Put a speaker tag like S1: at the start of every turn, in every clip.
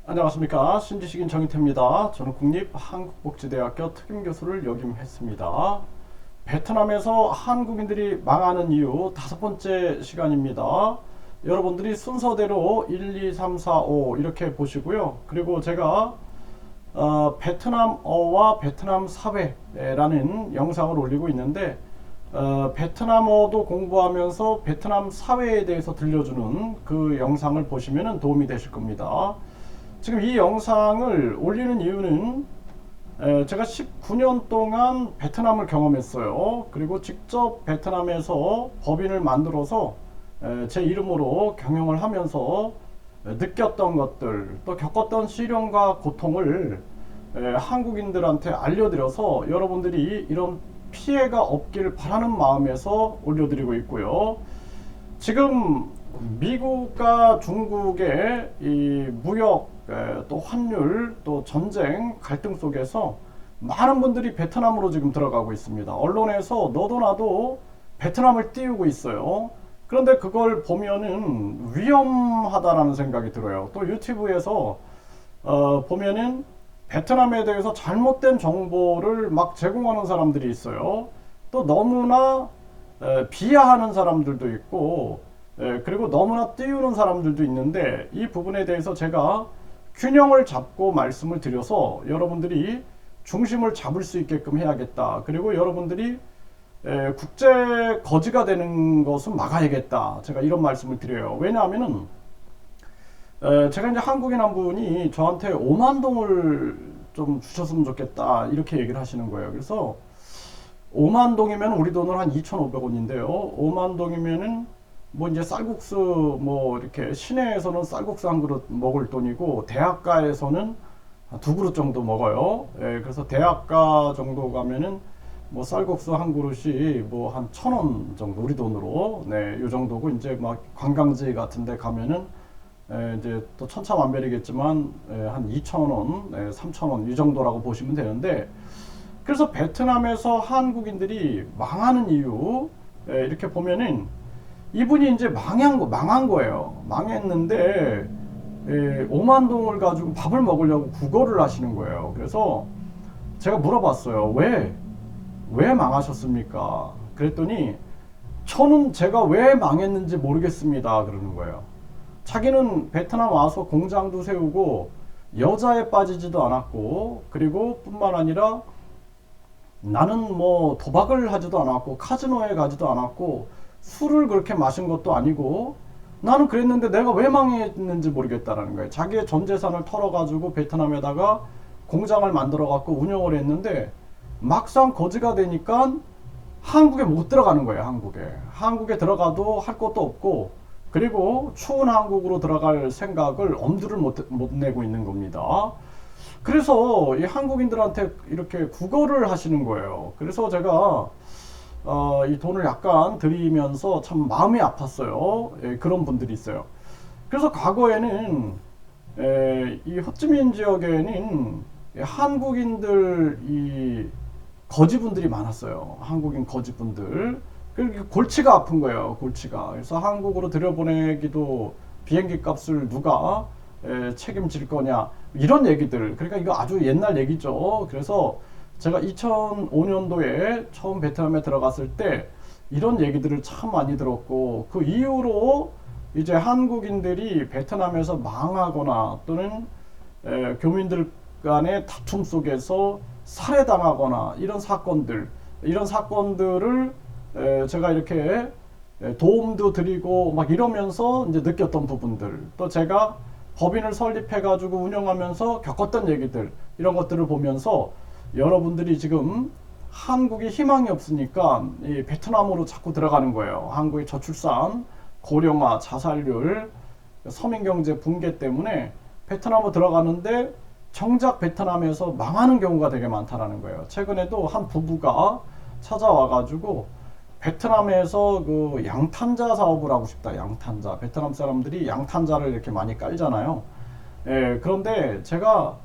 S1: 안녕하십니까. 신지식인 정희태입니다. 저는 국립한국복지대학교 특임교수를 역임했습니다. 베트남에서 한국인들이 망하는 이유 5번째 시간입니다. 여러분들이 순서대로 1, 2, 3, 4, 5 이렇게 보시고요. 그리고 제가 베트남어와 베트남 사회라는 영상을 올리고 있는데 베트남어도 공부하면서 베트남 사회에 대해서 들려주는 그 영상을 보시면 도움이 되실 겁니다. 지금 이 영상을 올리는 이유는 제가 19년 동안 베트남을 경험했어요. 그리고 직접 베트남에서 법인을 만들어서 제 이름으로 경영을 하면서 느꼈던 것들, 또 겪었던 시련과 고통을 한국인들한테 알려드려서 여러분들이 이런 피해가 없길 바라는 마음에서 올려드리고 있고요. 지금 미국과 중국의 이 무역, 또 환율, 또 전쟁 갈등 속에서 많은 분들이 베트남으로 지금 들어가고 있습니다. 언론에서 너도 나도 베트남을 띄우고 있어요. 그런데 그걸 보면은 위험하다라는 생각이 들어요. 또 유튜브에서 보면은 베트남에 대해서 잘못된 정보를 막 제공하는 사람들이 있어요. 또 너무나 비하하는 사람들도 있고, 그리고 너무나 띄우는 사람들도 있는데, 이 부분에 대해서 제가 균형을 잡고 말씀을 드려서 여러분들이 중심을 잡을 수 있게끔 해야겠다. 그리고 여러분들이 국제 거지가 되는 것은 막아야겠다. 제가 이런 말씀을 드려요. 왜냐하면은 제가 이제 한국인 한 분이 저한테 5만 동을 좀 주셨으면 좋겠다 이렇게 얘기를 하시는 거예요. 그래서 5만 동이면 우리 돈으로 한 2,500원인데요. 5만 동이면은 뭐 이제 쌀국수 뭐 이렇게 시내에서는 쌀국수 한 그릇 먹을 돈이고 대학가에서는 두 그릇 정도 먹어요. 그래서 대학가 정도 가면은 뭐 쌀국수 한 그릇이 뭐 한 1,000원 정도 우리 돈으로 요 정도고, 이제 막 관광지 같은데 가면은 이제 또 천차만별이겠지만 한 2,000원, 3,000원 이 정도라고 보시면 되는데, 그래서 베트남에서 한국인들이 망하는 이유 이렇게 보면은 이분이 이제 망한 거예요. 망했는데 5만 동을 가지고 밥을 먹으려고 구걸을 하시는 거예요. 그래서 제가 물어봤어요. 왜 망하셨습니까? 그랬더니 저는 제가 왜 망했는지 모르겠습니다. 그러는 거예요. 자기는 베트남 와서 공장도 세우고 여자에 빠지지도 않았고, 그리고 뿐만 아니라 나는 뭐 도박을 하지도 않았고 카지노에 가지도 않았고 술을 그렇게 마신 것도 아니고, 나는 그랬는데 내가 왜 망했는지 모르겠다라는 거예요. 자기의 전 재산을 털어가지고 베트남에다가 공장을 만들어갖고 운영을 했는데 막상 거지가 되니까 한국에 못 들어가는 거예요. 한국에 들어가도 할 것도 없고, 그리고 추운 한국으로 들어갈 생각을 엄두를 못 내고 있는 겁니다. 그래서 이 한국인들한테 이렇게 구걸을 하시는 거예요. 그래서 제가 이 돈을 약간 드리면서 참 마음이 아팠어요. 그런 분들이 있어요. 그래서 과거에는 이 호찌민 지역에는 한국인들 이 거지분들이 많았어요. 한국인 거지분들. 골치가 아픈 거예요. 골치가. 그래서 한국으로 들여보내기도 비행기 값을 누가 책임질 거냐 이런 얘기들. 그러니까 이거 아주 옛날 얘기죠. 그래서 제가 2005년도에 처음 베트남에 들어갔을 때 이런 얘기들을 참 많이 들었고, 그 이후로 이제 한국인들이 베트남에서 망하거나 또는 교민들 간의 다툼 속에서 살해당하거나 이런 사건들을 제가 이렇게 도움도 드리고 막 이러면서 이제 느꼈던 부분들, 또 제가 법인을 설립해 가지고 운영하면서 겪었던 얘기들, 이런 것들을 보면서 여러분들이 지금 한국이 희망이 없으니까 이 베트남으로 자꾸 들어가는 거예요. 한국의 저출산, 고령화, 자살률, 서민경제 붕괴 때문에 베트남으로 들어가는데 정작 베트남에서 망하는 경우가 되게 많다라는 거예요. 최근에도 한 부부가 찾아와가지고 베트남에서 그 양탄자 사업을 하고 싶다. 양탄자. 베트남 사람들이 양탄자를 이렇게 많이 깔잖아요. 그런데 제가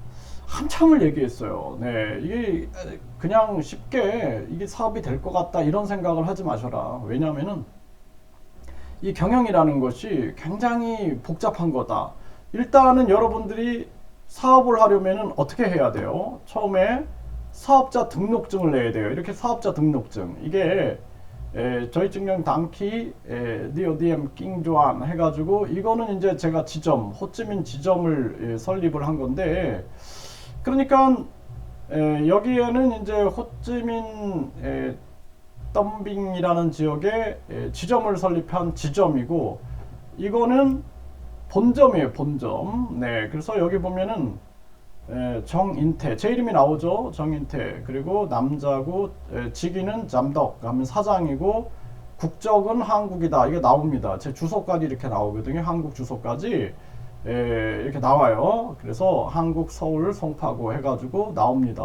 S1: 한참을 얘기했어요. 네, 이게 그냥 쉽게 이게 사업이 될 것 같다 이런 생각을 하지 마셔라. 왜냐하면은 이 경영이라는 것이 굉장히 복잡한 거다. 일단은 여러분들이 사업을 하려면은 어떻게 해야 돼요? 처음에 사업자 등록증을 내야 돼요. 이렇게 사업자 등록증. 이게 저희 증명 단키 디오디엠 낑조안 해가지고 이거는 이제 제가 지점 호찌민 지점을 설립을 한 건데 그러니까 여기에는 이제 호찌민 덤빙이라는 지역에 지점을 설립한 지점이고 이거는 본점이에요. 본점. 네, 그래서 여기 보면은 정인태 제 이름이 나오죠. 정인태. 그리고 남자고 직위는 잠덕 하면 사장이고 국적은 한국이다. 이게 나옵니다. 제 주소까지 이렇게 나오거든요. 한국 주소까지 이렇게 나와요. 그래서 한국 서울 송파구 해가지고 나옵니다.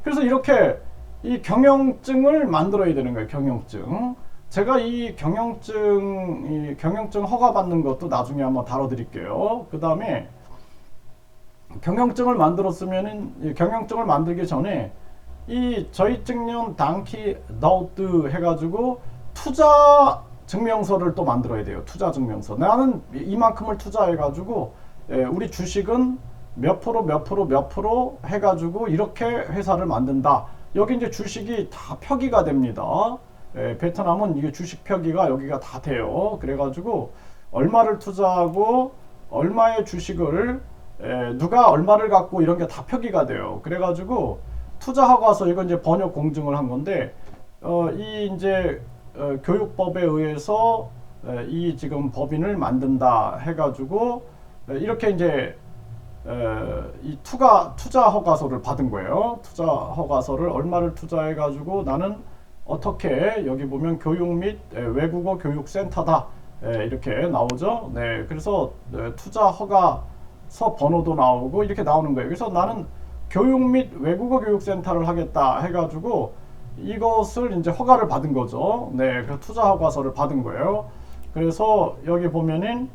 S1: 그래서 이렇게 이 경영증을 만들어야 되는 거예요. 경영증. 제가 이 경영증 허가 받는 것도 나중에 한번 다뤄드릴게요. 그 다음에 경영증을 만들었으면은 경영증을 만들기 전에 이 저희 증명 단키 너드 해가지고 투자 증명서를 또 만들어야 돼요. 투자 증명서. 나는 이만큼을 투자해가지고 우리 주식은 몇 프로 몇 프로 몇 프로 해가지고 이렇게 회사를 만든다. 여기 이제 주식이 다 표기가 됩니다. 베트남은 이게 주식 표기가 여기가 다 돼요. 그래가지고 얼마를 투자하고 얼마의 주식을 누가 얼마를 갖고 이런 게 다 표기가 돼요. 그래가지고 투자하고 와서 이건 이제 번역 공증을 한 건데 이 이제 교육법에 의해서 이 지금 법인을 만든다 해가지고 이렇게 이제 이 투자 허가서를 받은 거예요. 투자 허가서를 얼마를 투자해가지고 나는 어떻게 여기 보면 교육 및 외국어 교육센터다 이렇게 나오죠. 네, 그래서 투자 허가서 번호도 나오고 이렇게 나오는 거예요. 그래서 나는 교육 및 외국어 교육센터를 하겠다 해가지고 이것을 이제 허가를 받은 거죠. 네, 그 투자 허가서를 받은 거예요. 그래서 여기 보면은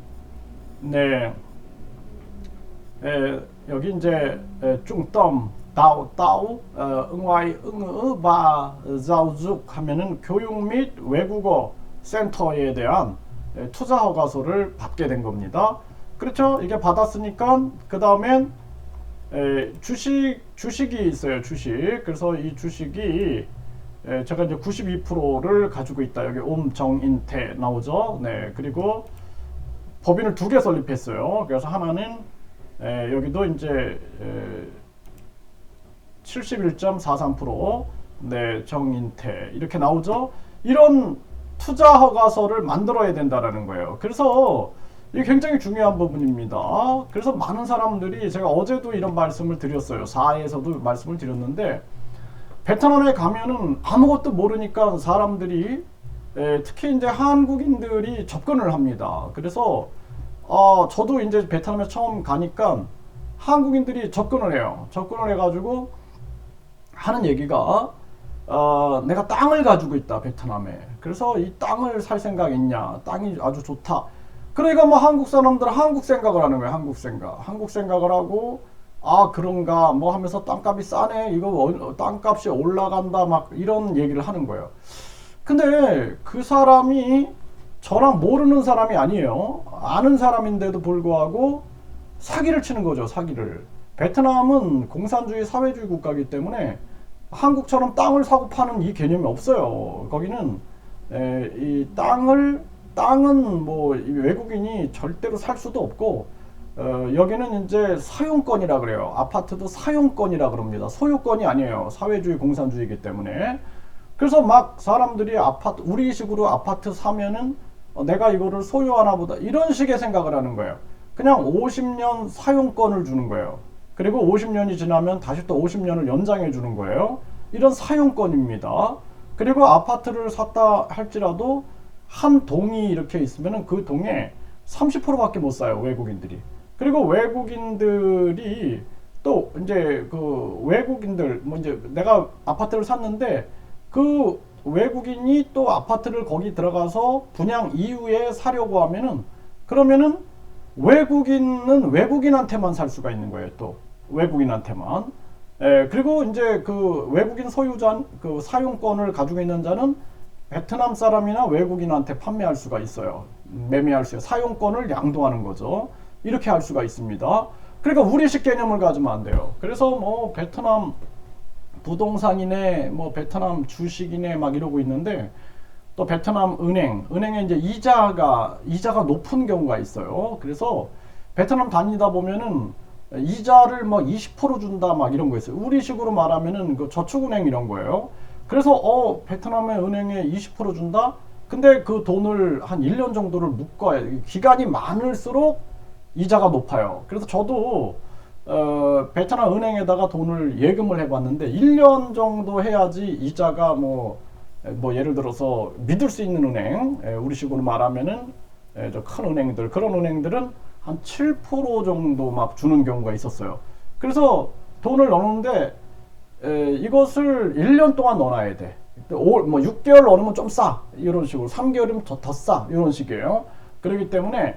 S1: 네, 여기 이제 중점 따오 응와이 응으 바 자우죽 하면은 교육 및 외국어 센터에 대한 투자 허가서를 받게 된 겁니다. 그렇죠? 이게 받았으니까 그 다음엔 주식이 있어요. 주식. 그래서 이 주식이 제가 이제 92%를 가지고 있다. 여기 옴정인태 나오죠. 네. 그리고 법인을 2개 설립했어요. 그래서 하나는 여기도 이제 71.43% 네, 정인태 이렇게 나오죠. 이런 투자 허가서를 만들어야 된다라는 거예요. 그래서 이게 굉장히 중요한 부분입니다. 그래서 많은 사람들이 제가 어제도 이런 말씀을 드렸어요. 4에서도 말씀을 드렸는데 베트남에 가면은 아무것도 모르니까 사람들이 특히 이제 한국인들이 접근을 합니다. 그래서 저도 이제 베트남에 처음 가니까 한국인들이 접근을 해요. 접근을 해가지고 하는 얘기가 내가 땅을 가지고 있다 베트남에. 그래서 이 땅을 살 생각 있냐? 땅이 아주 좋다. 그러니까 뭐 한국 사람들은 한국 생각을 하는 거예요. 한국 생각을 하고 그런가 뭐 하면서 땅값이 싸네. 이거 땅값이 올라간다 막 이런 얘기를 하는 거예요. 근데 그 사람이 저랑 모르는 사람이 아니에요. 아는 사람인데도 불구하고 사기를 치는 거죠. 사기를. 베트남은 공산주의 사회주의 국가이기 때문에 한국처럼 땅을 사고 파는 이 개념이 없어요. 거기는 이 땅은 뭐 외국인이 절대로 살 수도 없고 여기는 이제 사용권이라 그래요. 아파트도 사용권이라 그럽니다. 소유권이 아니에요. 사회주의 공산주의이기 때문에. 그래서 막 사람들이 우리 식으로 아파트 사면은 내가 이거를 소유하나 보다 이런 식의 생각을 하는 거예요. 그냥 50년 사용권을 주는 거예요. 그리고 50년이 지나면 다시 또 50년을 연장해 주는 거예요. 이런 사용권입니다. 그리고 아파트를 샀다 할지라도 한 동이 이렇게 있으면 그 동에 30%밖에 못 사요. 외국인들이. 그리고 외국인들이 또 이제 그 외국인들 뭐 이제 내가 아파트를 샀는데 그 외국인이 또 아파트를 거기 들어가서 분양 이후에 사려고 하면은 그러면은 외국인은 외국인한테만 살 수가 있는 거예요. 또 외국인한테만. 그리고 이제 그 외국인 소유자 그 사용권을 가지고 있는 자는 베트남 사람이나 외국인한테 판매할 수가 있어요. 매매할 수 있어요. 사용권을 양도하는 거죠. 이렇게 할 수가 있습니다. 그러니까 우리식 개념을 가지면 안 돼요. 그래서 뭐 베트남 부동산이네, 뭐 베트남 주식이네 막 이러고 있는데, 또 베트남 은행에 이제 이자가 높은 경우가 있어요. 그래서 베트남 다니다 보면은 이자를 뭐 20% 준다 막 이런 거 있어요. 우리식으로 말하면은 그 저축은행 이런 거예요. 그래서 베트남의 은행에 20% 준다? 근데 그 돈을 한 1년 정도를 묶어야 돼. 기간이 많을수록 이자가 높아요. 그래서 저도 베트남 은행에다가 돈을 예금을 해봤는데 1년 정도 해야지 이자가 뭐 예를 들어서 믿을 수 있는 은행, 우리식으로 말하면은 저 큰 은행들, 그런 은행들은 한 7% 정도 막 주는 경우가 있었어요. 그래서 돈을 넣는데 이것을 1년 동안 넣어놔야 돼. 뭐 6개월 넣으면 좀 싸, 이런 식으로. 3개월이면 더 싸, 이런 식이에요. 그렇기 때문에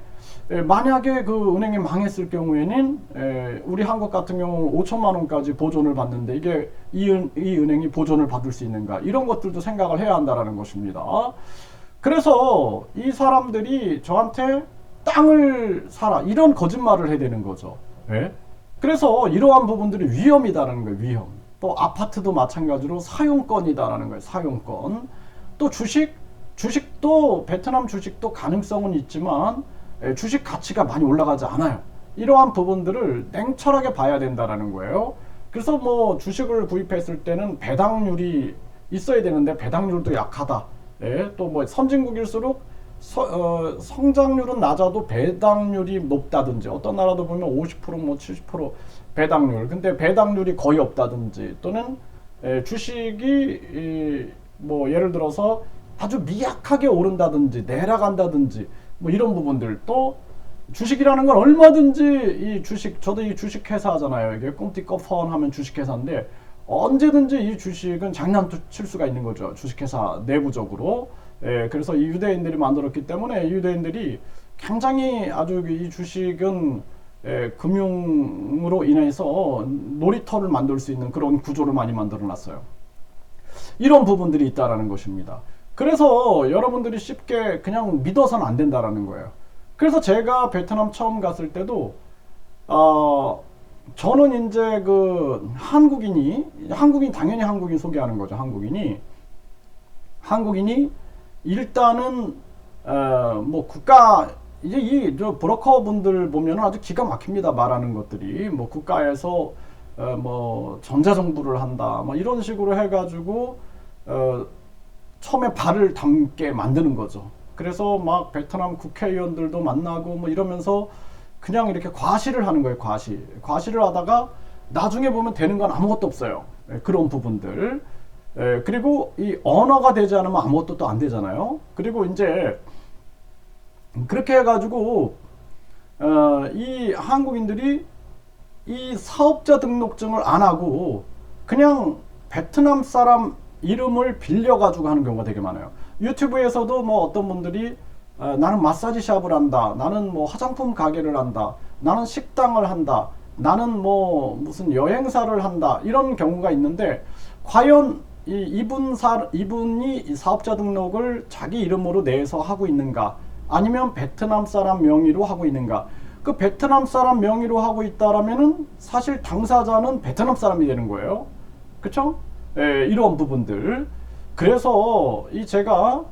S1: 만약에 그 은행이 망했을 경우에는 우리 한국 같은 경우는 5천만 원까지 보존을 받는데, 이게 이 은행이 보존을 받을 수 있는가, 이런 것들도 생각을 해야 한다는 것입니다. 그래서 이 사람들이 저한테 땅을 사라, 이런 거짓말을 해야 되는 거죠. 예? 그래서 이러한 부분들이 위험이다라는 거예요. 위험. 또 아파트도 마찬가지로 사용권이다라는 거예요. 사용권. 또 주식도 베트남 주식도 가능성은 있지만 주식 가치가 많이 올라가지 않아요. 이러한 부분들을 냉철하게 봐야 된다라는 거예요. 그래서 뭐 주식을 구입했을 때는 배당률이 있어야 되는데 배당률도 약하다. 또 뭐 선진국일수록 성장률은 낮아도 배당률이 높다든지, 어떤 나라도 보면 50%뭐 70% 배당률, 근데 배당률이 거의 없다든지, 또는 주식이 뭐 예를 들어서 아주 미약하게 오른다든지 내려간다든지, 뭐 이런 부분들. 또 주식이라는 건 얼마든지 이 주식, 저도 이 주식회사 하잖아요. 이게 꼼띠꺼펀 하면 주식회사인데 언제든지 이 주식은 장난칠 수가 있는 거죠. 주식회사 내부적으로. 그래서 이 유대인들이 만들었기 때문에, 이 유대인들이 굉장히 아주 이 주식은 금융으로 인해서 놀이터를 만들 수 있는 그런 구조를 많이 만들어 놨어요. 이런 부분들이 있다라는 것입니다. 그래서 여러분들이 쉽게 그냥 믿어서는 안 된다라는 거예요. 그래서 제가 베트남 처음 갔을 때도 저는 이제 그 한국인 당연히 한국인 소개하는 거죠. 한국인이 일단은 뭐 국가, 이제 이 저 브로커 분들 보면 아주 기가 막힙니다. 말하는 것들이 뭐 국가에서 뭐 전자정부를 한다, 뭐 이런 식으로 해가지고 처음에 발을 담게 만드는 거죠. 그래서 막 베트남 국회의원들도 만나고 뭐 이러면서 그냥 이렇게 과시를 하는 거예요. 과시를 하다가 나중에 보면 되는 건 아무것도 없어요. 그런 부분들. 그리고 이 언어가 되지 않으면 아무것도 또 안 되잖아요. 그리고 이제 그렇게 해가지고 이 한국인들이 이 사업자 등록증을 안 하고 그냥 베트남 사람 이름을 빌려가지고 하는 경우가 되게 많아요. 유튜브에서도 뭐 어떤 분들이 나는 마사지 샵을 한다, 나는 뭐 화장품 가게를 한다, 나는 식당을 한다, 나는 뭐 무슨 여행사를 한다, 이런 경우가 있는데, 과연 이분이 이 사업자 등록을 자기 이름으로 내서 하고 있는가, 아니면 베트남 사람 명의로 하고 있는가. 그 베트남 사람 명의로 하고 있다라면은 사실 당사자는 베트남 사람이 되는 거예요. 그쵸? 이런 부분들. 그래서 제가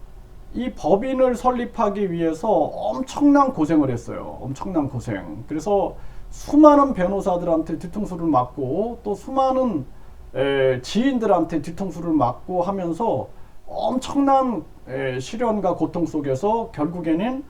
S1: 이 법인을 설립하기 위해서 엄청난 고생을 했어요. 엄청난 고생. 그래서 수많은 변호사들한테 뒤통수를 맞고, 또 수많은 지인들한테 뒤통수를 맞고 하면서 엄청난 시련과 고통 속에서 결국에는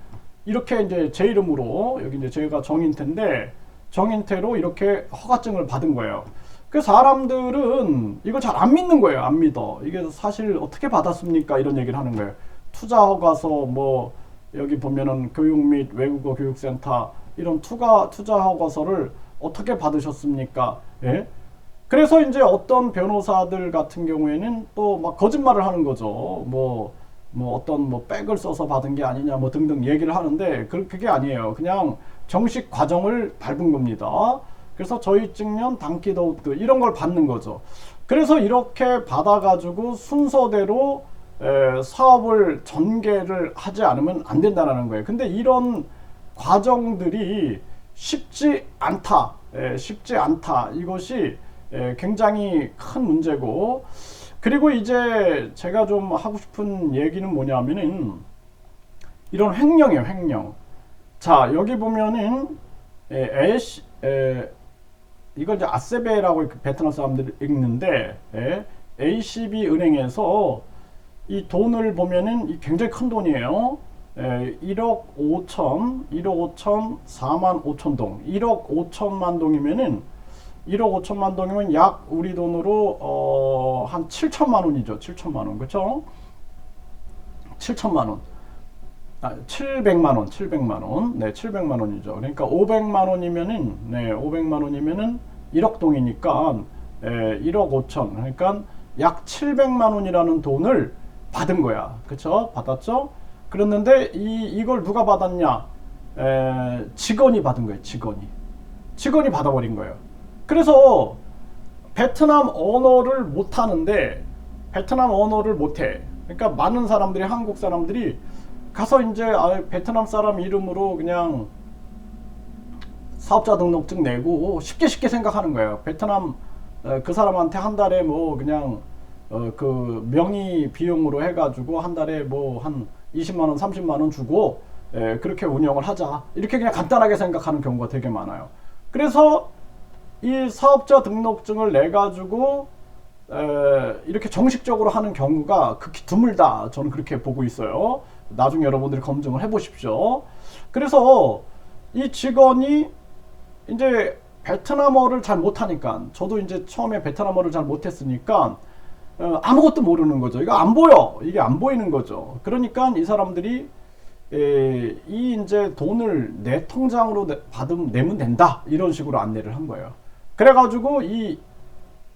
S1: 이렇게 이제 제 이름으로, 여기 이제 제가 정인태인데, 정인태로 이렇게 허가증을 받은 거예요. 그 사람들은 이걸 잘 안 믿는 거예요. 안 믿어. 이게 사실 어떻게 받았습니까? 이런 얘기를 하는 거예요. 투자 허가서, 뭐 여기 보면은 교육 및 외국어 교육센터 이런 투자 허가서를 어떻게 받으셨습니까? 예? 그래서 이제 어떤 변호사들 같은 경우에는 또 막 거짓말을 하는 거죠. 뭐 어떤 뭐 백을 써서 받은 게 아니냐 뭐 등등 얘기를 하는데, 그게 아니에요. 그냥 정식 과정을 밟은 겁니다. 그래서 저희 증년, 단기도우트 이런 걸 받는 거죠. 그래서 이렇게 받아가지고 순서대로 사업을 전개를 하지 않으면 안 된다는 거예요. 근데 이런 과정들이 쉽지 않다. 쉽지 않다. 이것이 굉장히 큰 문제고, 그리고 이제 제가 좀 하고 싶은 얘기는 뭐냐면은 이런 횡령이에요, 횡령. 자, 여기 보면은 이걸 이제 아세베라고 베트남 사람들이 읽는데, ACB 은행에서 이 돈을 보면은 굉장히 큰 돈이에요. 1억 5천, 4만 5천 동. 1억 5천만 동이면은 1억 5천만 동이면 약 우리 돈으로 한 7천만 원이죠. 7천만 원. 그렇죠? 7천만 원. 700만 원, 700만 원. 네, 700만 원이죠. 그러니까 500만 원이면은, 네, 500만 원이면은 1억 동이니까 1억 5천. 그러니까 약 700만 원이라는 돈을 받은 거야. 그쵸? 받았죠? 그랬는데 이걸 누가 받았냐? 직원이 받은 거예요. 직원이 받아버린 거예요. 그래서 베트남 언어를 못하는데, 베트남 언어를 못해. 그러니까 많은 사람들이, 한국 사람들이 가서 이제 베트남 사람 이름으로 그냥 사업자 등록증 내고 쉽게 생각하는 거예요. 베트남 그 사람한테 한 달에 뭐 그냥 그 명의 비용으로 해가지고 한 달에 뭐 한 20만 원, 30만 원 주고 그렇게 운영을 하자. 이렇게 그냥 간단하게 생각하는 경우가 되게 많아요. 그래서 이 사업자 등록증을 내 가지고 이렇게 정식적으로 하는 경우가 극히 드물다. 저는 그렇게 보고 있어요. 나중에 여러분들이 검증을 해보십시오. 그래서 이 직원이 이제 베트남어를 잘 못하니까, 저도 이제 처음에 베트남어를 잘 못했으니까 아무것도 모르는 거죠. 이거 안 보여. 이게 안 보이는 거죠. 그러니까 이 사람들이 이 이제 돈을 내 통장으로 내면 된다. 이런 식으로 안내를 한 거예요. 그래가지고 이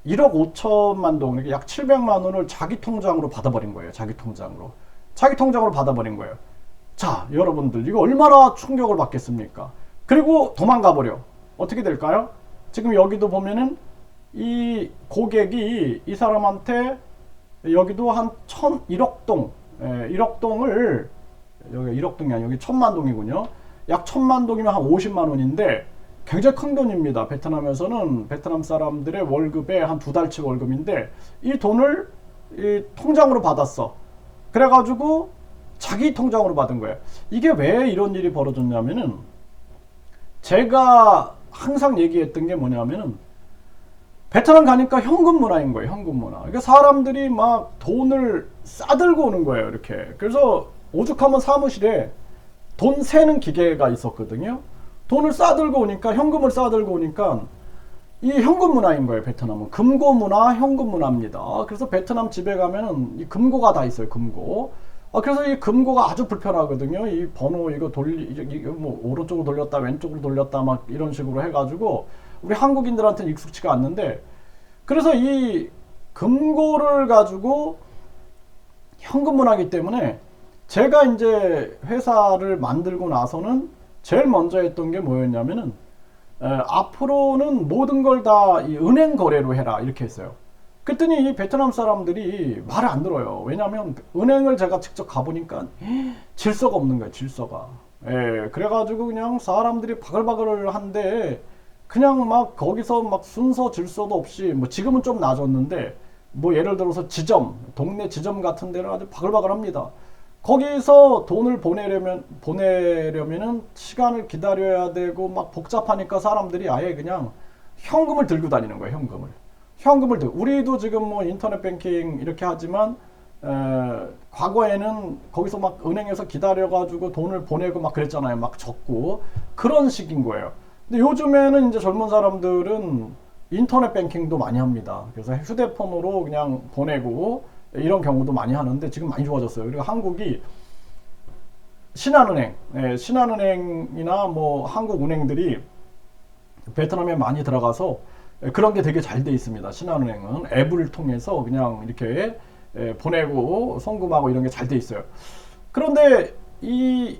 S1: 1억 5천만 동, 그러니까 약 700만 원을 자기 통장으로 받아버린 거예요. 자기 통장으로 받아버린 거예요. 자, 여러분들 이거 얼마나 충격을 받겠습니까? 그리고 도망가 버려. 어떻게 될까요? 지금 여기도 보면은 이 고객이 이 사람한테 여기도 한 1억 동, 1억 동을, 여기 1억 동이 아니고 여기 1000만 동이군요. 약 1000만 동이면 한 50만 원인데 굉장히 큰 돈입니다. 베트남에서는 베트남 사람들의 월급의 한 2달치 월급인데 이 돈을 이 통장으로 받았어. 그래가지고 자기 통장으로 받은 거예요. 이게 왜 이런 일이 벌어졌냐면은, 제가 항상 얘기했던 게 뭐냐면은 베트남 가니까 현금 문화인 거예요. 현금 문화. 그러니까 사람들이 막 돈을 싸들고 오는 거예요. 이렇게. 그래서 오죽하면 사무실에 돈 세는 기계가 있었거든요. 돈을 싸들고 오니까, 현금을 싸들고 오니까 이 현금 문화인 거예요. 베트남은 금고 문화, 현금 문화입니다. 그래서 베트남 집에 가면은 이 금고가 다 있어요. 금고. 그래서 이 금고가 아주 불편하거든요. 이 번호 이거 이거 뭐 오른쪽으로 돌렸다, 왼쪽으로 돌렸다 막 이런 식으로 해가지고 우리 한국인들한테는 익숙치가 않는데, 그래서 이 금고를 가지고 현금 문화이기 때문에 제가 이제 회사를 만들고 나서는 제일 먼저 했던 게 뭐였냐면은 앞으로는 모든 걸 다 이 은행 거래로 해라 이렇게 했어요. 그랬더니 이 베트남 사람들이 말을 안 들어요. 왜냐하면 은행을 제가 직접 가보니까 질서가 없는 거예요. 질서가. 그래가지고 그냥 사람들이 바글바글 한데 그냥 막 거기서 막 순서 질서도 없이, 뭐 지금은 좀 나아졌는데 뭐 예를 들어서 지점, 동네 지점 같은 데는 아주 바글바글 합니다. 거기서 돈을 보내려면은 시간을 기다려야 되고 막 복잡하니까 사람들이 아예 그냥 현금을 들고 다니는 거예요. 현금을 들고. 우리도 지금 뭐 인터넷 뱅킹 이렇게 하지만 과거에는 거기서 막 은행에서 기다려가지고 돈을 보내고 막 그랬잖아요. 막 적고 그런 식인 거예요. 근데 요즘에는 이제 젊은 사람들은 인터넷 뱅킹도 많이 합니다. 그래서 휴대폰으로 그냥 보내고 이런 경우도 많이 하는데 지금 많이 좋아졌어요. 그리고 한국이 신한은행이나 뭐 한국은행들이 베트남에 많이 들어가서 그런 게 되게 잘 돼 있습니다. 신한은행은 앱을 통해서 그냥 이렇게 보내고 송금하고 이런 게 잘 돼 있어요. 그런데 이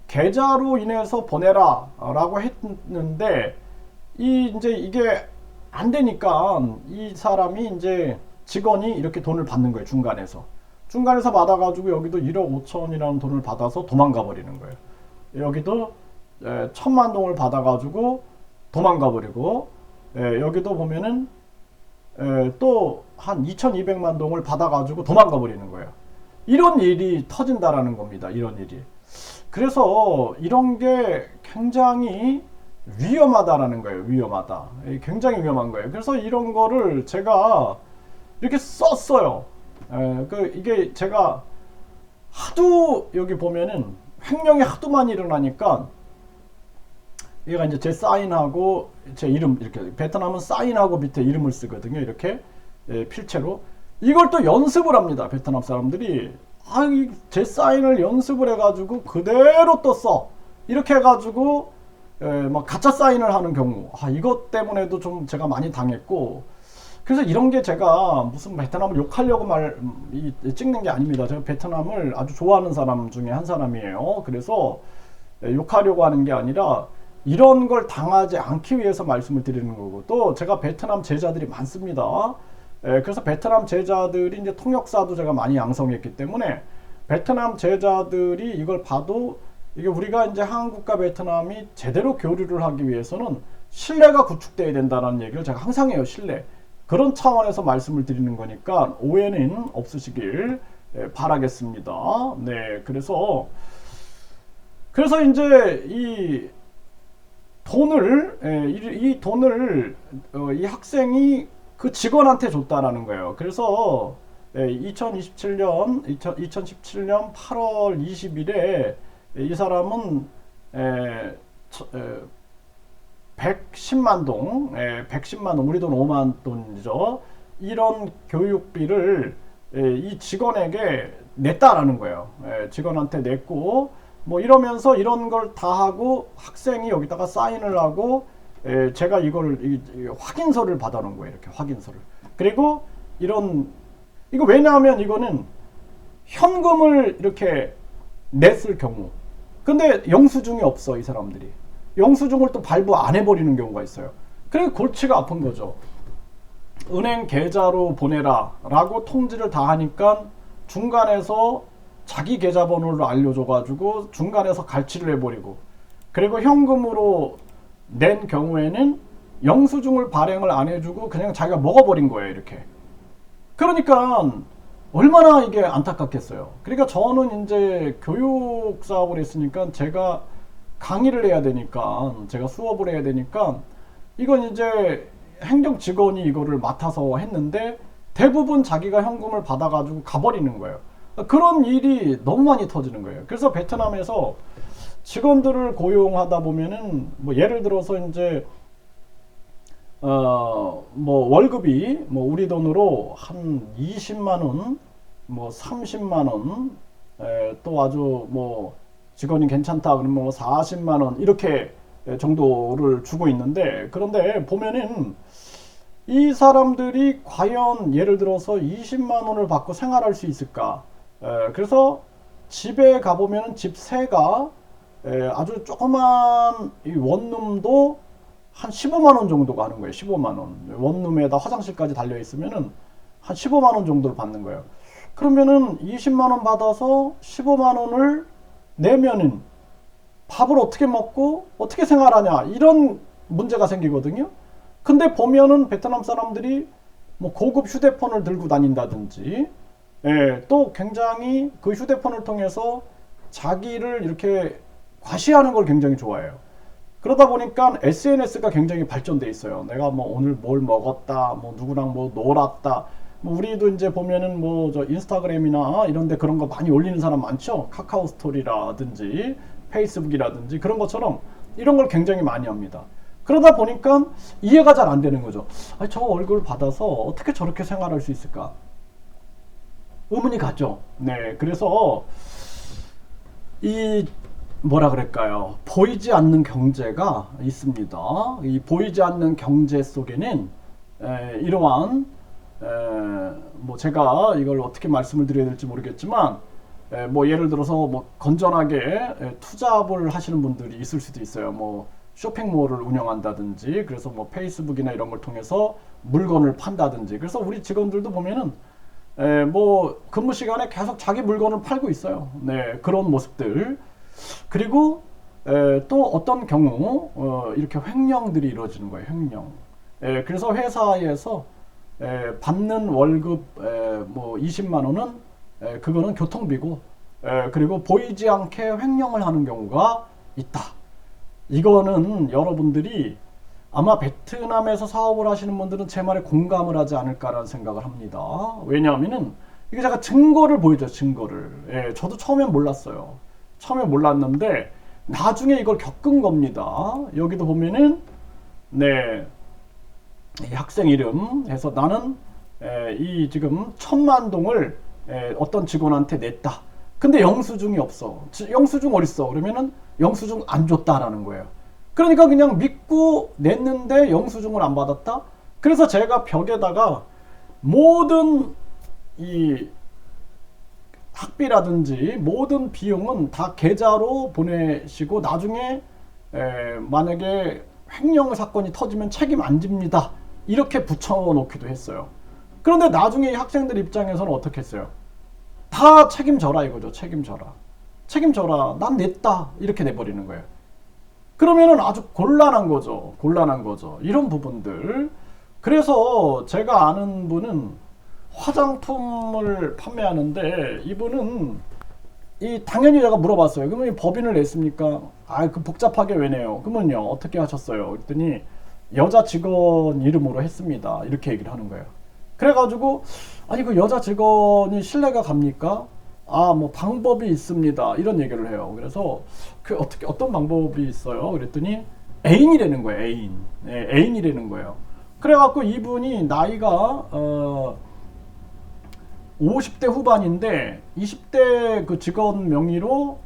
S1: 계좌로 인해서 보내라 라고 했는데 이제 이게 안 되니까 이 사람이 이제 직원이 이렇게 돈을 받는 거예요. 중간에서 받아가지고 여기도 1억 5천이라는 돈을 받아서 도망가 버리는 거예요. 여기도 1000만 동을 받아가지고 도망가 버리고, 여기도 보면은 또 한 2200만 동을 받아가지고 도망가 버리는 거예요. 이런 일이 터진다라는 겁니다. 이런 일이. 그래서 이런 게 굉장히 위험하다라는 거예요. 위험하다. 굉장히 위험한 거예요. 그래서 이런 거를 제가 이렇게 썼어요. 이게 제가 하도 여기 보면은 횡령이 하도 많이 일어나니까 얘가 이제 제 사인하고 제 이름 이렇게 베트남은 사인하고 밑에 이름을 쓰거든요. 이렇게 필체로 이걸 또 연습을 합니다. 베트남 사람들이 제 사인을 연습을 해가지고 그대로 또 써. 이렇게 해가지고 막 가짜 사인을 하는 경우 이것 때문에도 좀 제가 많이 당했고 그래서 이런 게 제가 무슨 베트남을 욕하려고 찍는 게 아닙니다. 제가 베트남을 아주 좋아하는 사람 중에 한 사람이에요. 그래서 욕하려고 하는 게 아니라 이런 걸 당하지 않기 위해서 말씀을 드리는 거고 또 제가 베트남 제자들이 많습니다. 그래서 베트남 제자들이 이제 통역사도 제가 많이 양성했기 때문에 베트남 제자들이 이걸 봐도 이게 우리가 이제 한국과 베트남이 제대로 교류를 하기 위해서는 신뢰가 구축돼야 된다는 얘기를 제가 항상 해요. 신뢰. 그런 차원에서 말씀을 드리는 거니까 오해는 없으시길 바라겠습니다. 네, 그래서 이제 이 돈을 이 학생이 그 직원한테 줬다라는 거예요. 그래서 2017년 8월 20일에 이 사람은 110만 동, 110만 원, 우리 돈 5만 돈이죠. 이런 교육비를 이 직원에게 냈다라는 거예요. 직원한테 냈고, 뭐 이러면서 이런 걸 다 하고 학생이 여기다가 사인을 하고, 제가 이걸 확인서를 받아놓은 거예요. 이렇게 확인서를. 그리고 이거 왜냐하면 이거는 현금을 이렇게 냈을 경우. 근데 영수증이 없어, 이 사람들이. 영수증을 또 발부 안 해버리는 경우가 있어요. 그래서 골치가 아픈 거죠. 은행 계좌로 보내라 라고 통지를 다 하니까 중간에서 자기 계좌번호를 알려줘가지고 중간에서 갈취를 해버리고 그리고 현금으로 낸 경우에는 영수증을 발행을 안 해주고 그냥 자기가 먹어버린 거예요. 이렇게. 그러니까 얼마나 이게 안타깝겠어요. 그러니까 저는 이제 교육 사업을 했으니까 제가 강의를 해야 되니까 제가 수업을 해야 되니까 이건 이제 행정 직원이 이거를 맡아서 했는데 대부분 자기가 현금을 받아가지고 가버리는 거예요. 그런 일이 너무 많이 터지는 거예요. 그래서 베트남에서 직원들을 고용하다 보면은 뭐 예를 들어서 이제 뭐 월급이 뭐 우리 돈으로 한 20만 원, 뭐 30만 원, 또 아주 뭐 직원이 괜찮다 그러면 뭐 40만 원 이렇게 정도를 주고 있는데 그런데 보면은 이 사람들이 과연 예를 들어서 20만 원을 받고 생활할 수 있을까? 그래서 집에 가보면은 집세가 아주 조그만 이 원룸도 한 15만 원 정도가 하는 거예요. 15만 원. 원룸에다 화장실까지 달려 있으면은 한 15만 원 정도를 받는 거예요. 그러면은 20만 원 받아서 15만 원을 내면은 밥을 어떻게 먹고 어떻게 생활하냐 이런 문제가 생기거든요. 근데 보면은 베트남 사람들이 뭐 고급 휴대폰을 들고 다닌다든지 또 굉장히 그 휴대폰을 통해서 자기를 이렇게 과시하는 걸 굉장히 좋아해요. 그러다 보니까 SNS가 굉장히 발전돼 있어요. 내가 뭐 오늘 뭘 먹었다, 뭐 누구랑 뭐 놀았다. 뭐 우리도 이제 보면은 뭐 저 인스타그램이나 이런데 그런 거 많이 올리는 사람 많죠. 카카오 스토리라든지 페이스북이라든지 그런 것처럼 이런 걸 굉장히 많이 합니다. 그러다 보니까 이해가 잘 안 되는 거죠. 아니, 저 월급을 받아서 어떻게 저렇게 생활할 수 있을까? 의문이 가죠. 네, 그래서 이 뭐라 그럴까요? 보이지 않는 경제가 있습니다. 이 보이지 않는 경제 속에는 이러한 뭐 제가 이걸 어떻게 말씀을 드려야 될지 모르겠지만 뭐 예를 들어서 뭐 건전하게 투잡을 하시는 분들이 있을 수도 있어요. 뭐 쇼핑몰을 운영한다든지 그래서 뭐 페이스북이나 이런 걸 통해서 물건을 판다든지 그래서 우리 직원들도 보면은 뭐 근무 시간에 계속 자기 물건을 팔고 있어요. 네, 그런 모습들. 그리고 또 어떤 경우 이렇게 횡령들이 이루어지는 거예요. 횡령. 그래서 회사에서 받는 월급 뭐 20만 원은 그거는 교통비고 그리고 보이지 않게 횡령을 하는 경우가 있다. 이거는 여러분들이 아마 베트남에서 사업을 하시는 분들은 제 말에 공감을 하지 않을까라는 생각을 합니다. 왜냐하면은 이게 제가 증거를 보여줘요. 증거를. 저도 처음엔 몰랐어요. 처음에 몰랐는데 나중에 이걸 겪은 겁니다. 여기도 보면은 이 학생 이름 해서 나는 이 지금 1000만 동을 어떤 직원한테 냈다. 근데 영수증이 없어. 영수증 어딨어? 그러면은 영수증 안 줬다라는 거예요. 그러니까 그냥 믿고 냈는데 영수증을 안 받았다. 그래서 제가 벽에다가 모든 이 학비라든지 모든 비용은 다 계좌로 보내시고 나중에 만약에 횡령 사건이 터지면 책임 안 집니다. 이렇게 붙여놓기도 했어요. 그런데 나중에 이 학생들 입장에서는 어떻게 했어요? 다 책임져라 이거죠. 책임져라. 책임져라. 난 냈다. 이렇게 내버리는 거예요. 그러면은 아주 곤란한 거죠. 곤란한 거죠. 이런 부분들. 그래서 제가 아는 분은 화장품을 판매하는데 이분은 당연히 제가 물어봤어요. 그러면 법인을 냈습니까? 그 복잡하게 왜 내요? 그러면요 어떻게 하셨어요? 그랬더니 여자 직원 이름으로 했습니다. 이렇게 얘기를 하는 거예요. 그래가지고 아니 그 여자 직원이 신뢰가 갑니까? 뭐 방법이 있습니다. 이런 얘기를 해요. 그래서 그 어떤 방법이 있어요? 그랬더니 애인이라는 거예요. 애인. 애인이라는 거예요. 그래갖고 이분이 나이가 50대 후반인데 20대 그 직원 명의로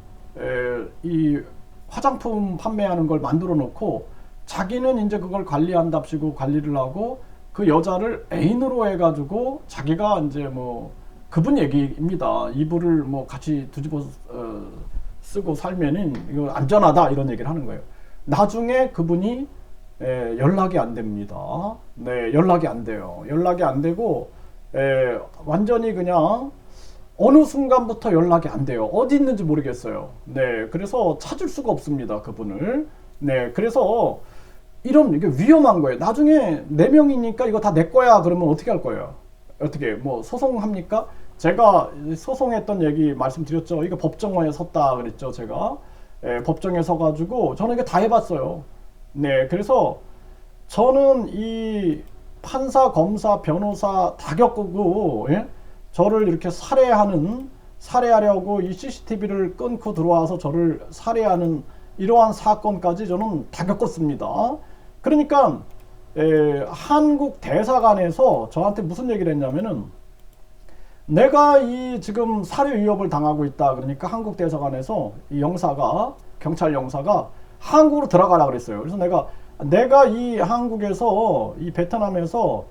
S1: 이 화장품 판매하는 걸 만들어 놓고 자기는 이제 그걸 관리한답시고 관리를 하고 그 여자를 애인으로 해가지고 자기가 이제 뭐 그분 얘기입니다. 이불을 뭐 같이 뒤집어 쓰고 살면은 이거 안전하다 이런 얘기를 하는 거예요. 나중에 그분이 연락이 안 됩니다. 네, 연락이 안 돼요. 연락이 안 되고 완전히 그냥 어느 순간부터 연락이 안 돼요. 어디 있는지 모르겠어요. 네, 그래서 찾을 수가 없습니다. 그분을. 네, 그래서 이게 위험한 거예요. 나중에 4명이니까 이거 다 내 거야 그러면 어떻게 할 거예요? 어떻게 뭐 소송합니까? 제가 소송했던 얘기 말씀드렸죠. 이거 법정에 섰다 그랬죠. 제가 법정에 서가지고 저는 이게 다 해봤어요. 네, 그래서 저는 이 판사, 검사, 변호사 다 겪고 저를 이렇게 살해하려고 이 CCTV를 끊고 들어와서 저를 살해하는 이러한 사건까지 저는 다 겪었습니다. 그러니까 한국 대사관에서 저한테 무슨 얘기를 했냐면은 내가 이 지금 살해 위협을 당하고 있다. 그러니까 한국 대사관에서 이 경찰 영사가 한국으로 들어가라 그랬어요. 그래서 내가 이 한국에서 이 베트남에서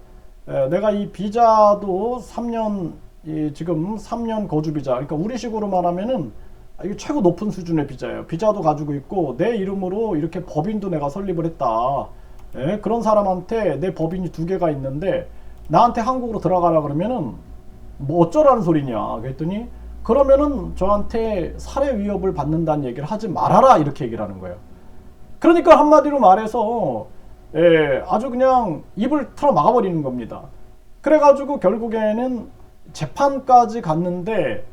S1: 내가 이 비자도 3년 지금 3년 거주 비자. 그러니까 우리식으로 말하면은 이게 최고 높은 수준의 비자예요. 비자도 가지고 있고 내 이름으로 이렇게 법인도 내가 설립을 했다. 그런 사람한테 내 법인이 2개가 있는데 나한테 한국으로 들어가라 그러면은 뭐 어쩌라는 소리냐. 그랬더니 그러면은 저한테 살해 위협을 받는다는 얘기를 하지 말아라 이렇게 얘기를 하는 거예요. 그러니까 한마디로 말해서 아주 그냥 입을 틀어 막아버리는 겁니다. 그래가지고 결국에는 재판까지 갔는데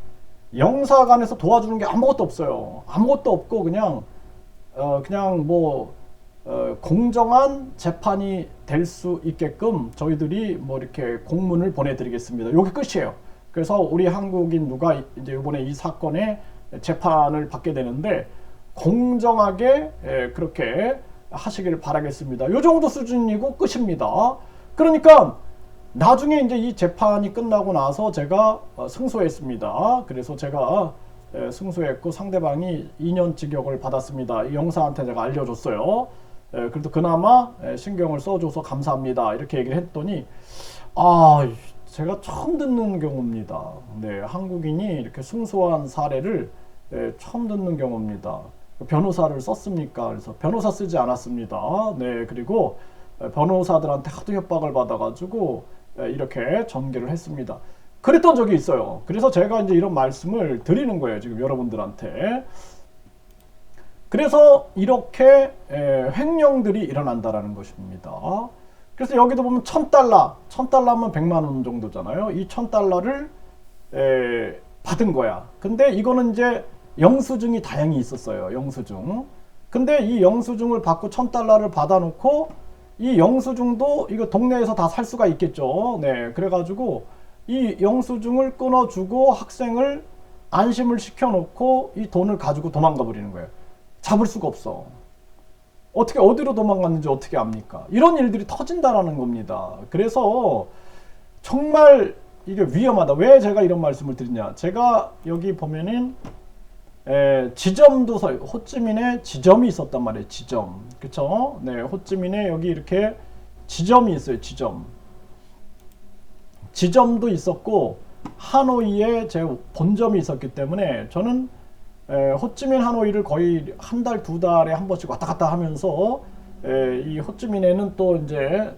S1: 영사관에서 도와주는 게 아무것도 없어요. 아무것도 없고 그냥 뭐 공정한 재판이 될 수 있게끔 저희들이 뭐 이렇게 공문을 보내드리겠습니다. 요게 끝이에요. 그래서 우리 한국인 누가 이제 이번에 이 사건에 재판을 받게 되는데 공정하게 그렇게 하시길 바라겠습니다. 요 정도 수준이고 끝입니다. 그러니까 나중에 이제 이 재판이 끝나고 나서 제가 승소했습니다. 그래서 제가 승소했고 상대방이 2년 징역을 받았습니다. 이 영사한테 제가 알려줬어요. 그래도 그나마 신경을 써줘서 감사합니다. 이렇게 얘기를 했더니 제가 처음 듣는 경우입니다. 네, 한국인이 이렇게 승소한 사례를 처음 듣는 경우입니다. 변호사를 썼습니까? 그래서 변호사 쓰지 않았습니다. 네, 그리고 변호사들한테 하도 협박을 받아가지고 이렇게 전개를 했습니다. 그랬던 적이 있어요. 그래서 제가 이제 이런 말씀을 드리는 거예요. 지금 여러분들한테. 그래서 이렇게 횡령들이 일어난다라는 것입니다. 그래서 여기도 보면 1000달러면 100만원 정도잖아요. 이 1000달러를 받은 거야. 근데 이거는 이제 영수증이 다행히 있었어요. 영수증. 근데 이 영수증을 받고 1000달러를 받아놓고 이 영수증도 이거 동네에서 다 살 수가 있겠죠. 네. 그래가지고 이 영수증을 끊어주고 학생을 안심을 시켜놓고 이 돈을 가지고 도망가 버리는 거예요. 잡을 수가 없어. 어떻게 어디로 도망갔는지 어떻게 압니까? 이런 일들이 터진다라는 겁니다. 그래서 정말 이게 위험하다. 왜 제가 이런 말씀을 드리냐? 제가 여기 보면은 지점도 호찌민에 지점이 있었단 말이에요. 지점. 그쵸? 네, 호찌민에 여기 이렇게 지점이 있어요. 지점도 있었고 하노이에 제 본점이 있었기 때문에 저는 호찌민 하노이를 거의 한 달, 두 달에 한 번씩 왔다 갔다 하면서 이 호찌민에는 또 이제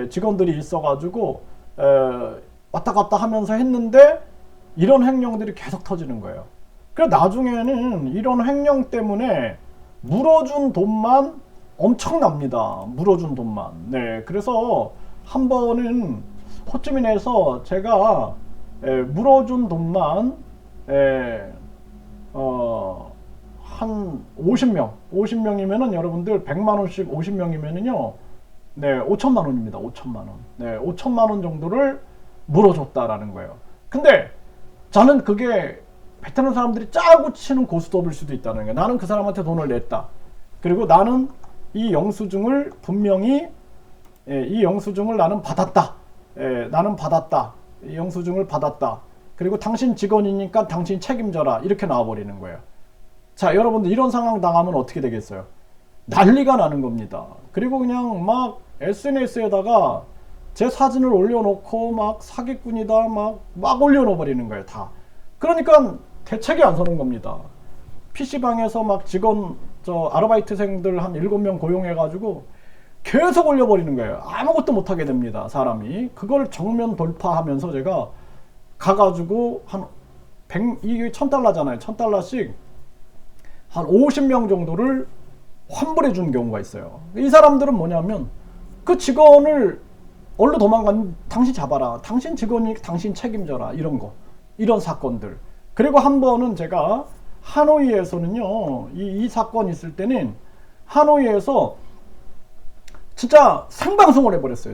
S1: 직원들이 있어가지고 왔다 갔다 하면서 했는데 이런 횡령들이 계속 터지는 거예요. 그래 나중에는 이런 횡령 때문에 물어준 돈만 엄청납니다. 물어준 돈만. 네, 그래서 한 번은 호찌민에서 제가 물어준 돈만 한 50명이면은 여러분들 100만원씩 50명이면은요, 네, 5천만원입니다. 5천만원. 네, 5천만원 정도를 물어줬다라는 거예요. 근데 저는 그게 베트남 사람들이 짜고 치는 고스톱일 수도 있다는 거예요. 나는 그 사람한테 돈을 냈다. 그리고 나는 이 영수증을 분명히 이 영수증을 나는 받았다. 나는 받았다. 이 영수증을 받았다. 그리고 당신 직원이니까 당신 책임져라. 이렇게 나와버리는 거예요. 자, 여러분들 이런 상황 당하면 어떻게 되겠어요? 난리가 나는 겁니다. 그리고 그냥 막 SNS에다가 제 사진을 올려놓고 막 사기꾼이다 막 올려놓아버리는 거예요. 다. 그러니까 대책이 안 서는 겁니다. PC방에서 막 직원 아르바이트생들 한 7명 고용해가지고 계속 올려버리는 거예요. 아무것도 못하게 됩니다. 사람이. 그걸 정면 돌파하면서 제가 가가지고 한 100, 이게 1000달러잖아요. 1000달러씩 한 50명 정도를 환불해 준 경우가 있어요. 이 사람들은 뭐냐면 그 직원을 얼른 도망간 당신 잡아라. 당신 직원이 당신 책임져라. 이런 거. 이런 사건들. 그리고 한 번은 제가 하노이에서는요. 이 사건 있을 때는 하노이에서 진짜 생방송을 해버렸어요.